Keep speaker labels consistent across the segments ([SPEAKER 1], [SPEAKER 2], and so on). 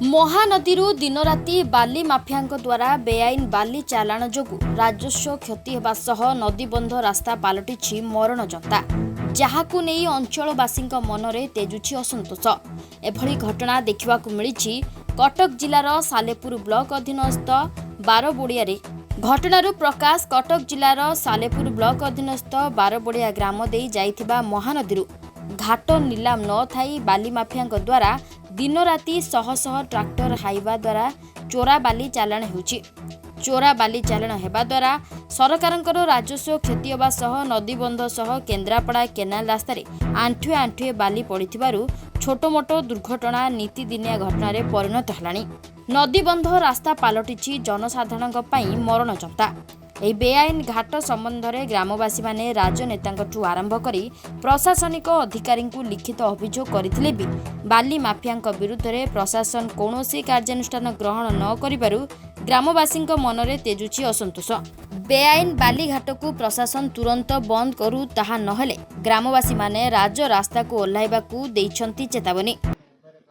[SPEAKER 1] महानदी दिन राति बाली माफिया द्वारा बेआईन बाली चालाण जोगु राजस्व क्षति होगा सह नदीबंध रास्ता पलटि मरण जंता जहाकु नहीं अंचलवासी मनरे तेजुछि असंतोष। एभली घटना देखा मिली कटक जिलार सालेपुर ब्लॉक अधीनस्थ बारबोड़िया। घटनार प्रकाश कटक जिलार सालेपुर ब्लॉक अधीनस्थ बारबोड़िया ग्राम दे जाइथिबा महानदी घाट नीलाम न थाई बाली माफिया द्वारा दिन राति शह शह ट्राक्टर हाइवा द्वारा चोरा बाली चालाण होउछि। चोरा बाली चालाण हेबा द्वारा सरकारंकर राजस्व क्षति होगा सह नदीबंध सह केन्द्रापड़ा केनाल रास्तार आंठुए आंठुए बाली पड़िथिबारु छोट मोट दुर्घटना नीतिदिनिया घटना परिणत हेलाणी। नदीबंध रास्ता पलटि जनसाधारण मरण जंता। ଏହି ବେଆଇନ ଘାଟ ସମ୍ବନ୍ଧରେ ଗ୍ରାମବାସୀମାନେ ରାଜନେତାଙ୍କଠୁ ଆରମ୍ଭ କରି ପ୍ରଶାସନିକ ଅଧିକାରୀଙ୍କୁ ଲିଖିତ ଅଭିଯୋଗ କରିଥିଲେ ବି ବାଲି ମାଫିଆଙ୍କ ବିରୁଦ୍ଧରେ ପ୍ରଶାସନ କୌଣସି କାର୍ଯ୍ୟାନୁଷ୍ଠାନ ଗ୍ରହଣ ନ କରିବାରୁ ଗ୍ରାମବାସୀଙ୍କ ମନରେ ତେଜୁଛି ଅସନ୍ତୋଷ। ବେଆଇନ ବାଲି ଘାଟକୁ ପ୍ରଶାସନ ତୁରନ୍ତ ବନ୍ଦ କରୁ, ତାହା ନହେଲେ ଗ୍ରାମବାସୀମାନେ ରାଜରାସ୍ତାକୁ ଓହ୍ଲାଇବାକୁ ଦେଇଛନ୍ତି ଚେତାବନୀ।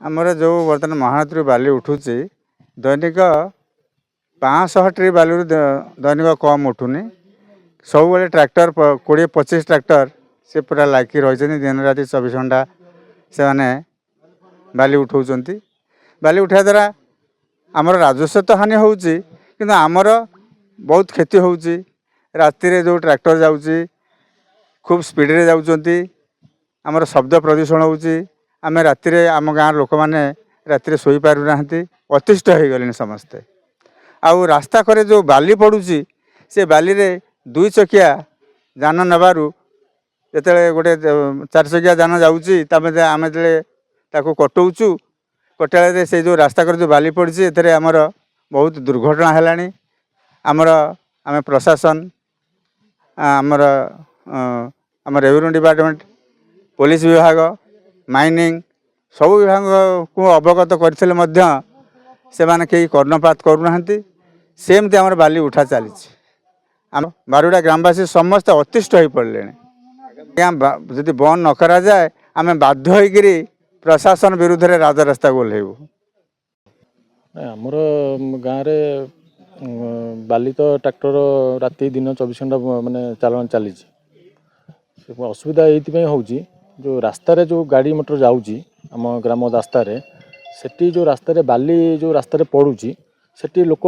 [SPEAKER 2] ଆମର ଯେଉଁ ବର୍ତ୍ତମାନ ମହାନଦୀରୁ ବାଲି ଉଠୁଛି ଦୈନିକ 500 ଟ୍ରି ବାଲିରୁ दैनिक कम उठुनी। सब ट्रैक्टर 20-25 ट्रैक्टर से पूरा लाइक रही दिन राति 24 घंटा से माने बाली उठाउछंती। बाली उठा द्वारा आमर राजस्व तो हानि होउची किंतु आमर बहुत क्षति होउची। राति रे जो ट्रैक्टर जाउची खूब स्पीड रे जाउछंती, आमर शब्द प्रदूषण होउची। आमे राति रे आम गाँव लोक माने राति रे सोई पारु नाहंती, अतिष्ठ हो गलेनी समस्ते। आउ रास्ता करे जो बाली पड़ुची से बाली रे 2 चकिया जान नबारू जेते गोटे 4 चकिया जान जाउची तबे आमे ताको कटौचु। कटाळे से जो रास्ता करे जो बाली पड़ुची एथरे हमर बहुत दुर्घटना हेलानी। आमे प्रशासन आमर रेवेन्यू डिपार्टमेंट, पुलिस विभाग, माइनिंग सब विभाग को अवगत करथिले मध्य से माने कई कर्णपात करूनाहांती। सेमती आमर बाली उठा चली आम बारुड़ा ग्रामवासी समस्त अतिष्ठ हो पड़े। जदि बंद न करा जाए आम बाध्य होइकरी प्रशासन विरुद्ध रे राजरास्ता को ओह्लैबू।
[SPEAKER 3] आमर गाँव रे बाली तो ट्रैक्टर राति दिन 24 घंटा माने चालान चली। असुविधा ये होउची जो रास्ता रे जो गाड़ी मोटर जाउची आम ग्राम रास्ता रे सेठी जो रास्ता रे बाली जो रास्ता रे पड़ुची सेठी लोक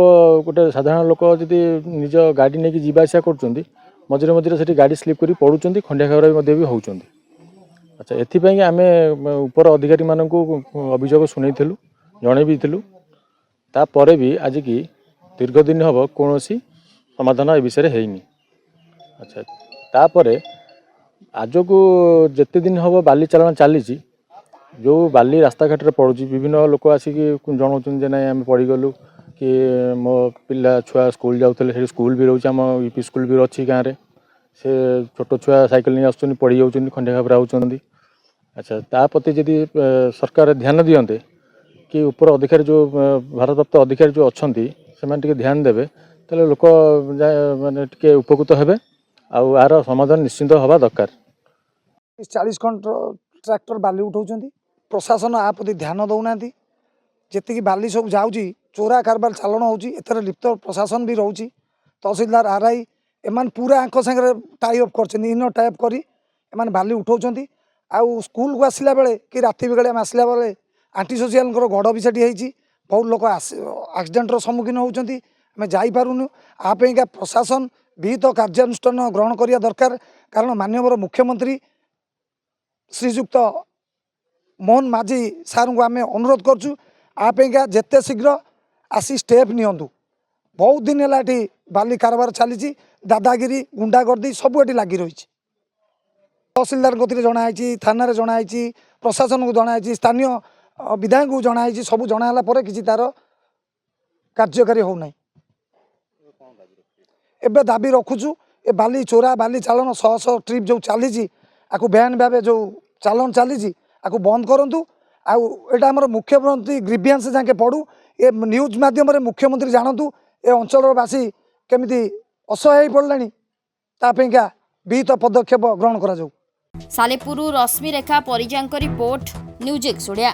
[SPEAKER 3] गोटे साधारण लोक जदि निज गाड़ी नहीं कि जीवा आसा कर मझे मझे से गाड़ी स्लीप कर पड़ुंट खंडिया खबर भी होउचंदी। अच्छा एथिपाई आमे ऊपर अधिकारी मानक अभियोग शुणेलु जड़े भी तापर भी आज की दीर्घ दिन हम कौन समाधान ए विषय हैनी। अच्छा तापर आज को जिते दिन हम बाली चालान चली जो बाली रास्ता घाट रे पड़ुची विभिन्न लोक आसिक जनाऊँ ना आम पड़गलु कि मो पिला छुआ स्कूल जाऊे से स्कूल भी रोचे आम यूपी स्कूल भी अच्छी गाँव में से छोट छुआ साइकिल नहीं आसुच्च पड़ी जाऊँ खंडे खाबरा होती। अच्छा ताप्रति जदि सरकार ध्यान दियंते कि ऊपर अधिकारी जो भारप्राप्त अधिकारी जो अच्छा से ध्यान देवे ताले लोक माने टिके उपकृत हेबे आउ यार समाधान निश्चिंत हवा दरकार।
[SPEAKER 4] 40 ट्रैक्टर बाली उठाउछंती, प्रशासन आ प्रति ध्यान दौना। जी बाली सब जाऊँगी चोरा कारबार चालन होउची एथरे लिप्त प्रशासन भी रोची। तहसीलदार आरआई एमान पूरा आंख संगे टाई अप कर इन टाइप करी एमान बाली उठाउछंती। आउ स्कूल को आसला बेले कि राति बेले आम आसला बेले आंटी सोशियाल गड़ भी सेठी होती। बहुत लोक एक्सीडेंटर सम्मुखीन होती आम जापारूनु। आपेगा प्रशासन विहित कार्यानुष्ठान ग्रहण करिया दरकार। कारण माननीय मुख्यमंत्री श्रीजुक्त मोहन माझी सार को आम अनुरोध करछु आपेगा जेते शीघ्र आसी स्टेप नियंतु। बहुत दिन है ये बाली कारबार चली दादागिरी गुंडागर्दी सब ये लगी रही। तहसीलदार गति जनाई, थाना जनाई, प्रशासन को जनाई, स्थानीय विधायक को जनाई, सब जनाला कि तार कार्यकारी होना। एबे दाबी रखुचु ए बाली चोरा बाली चालन 100 ट्रिप जो चली आपको बैन भाव जो चालन चली आपको बंद करूँ। आउटा आम मुख्यमंत्री ग्रीवियंस जाके पड़ू ए न्यूज माध्यम मुख्यमंत्री जानतु ए अंचलवासी केमिति असहाय पड़लानी तापेगा विहित पदक्षेप ग्रहण करा जाऊ।
[SPEAKER 1] सालेपुर रश्मि रेखा परिजांक रिपोर्ट न्यूज 1 ओडिया।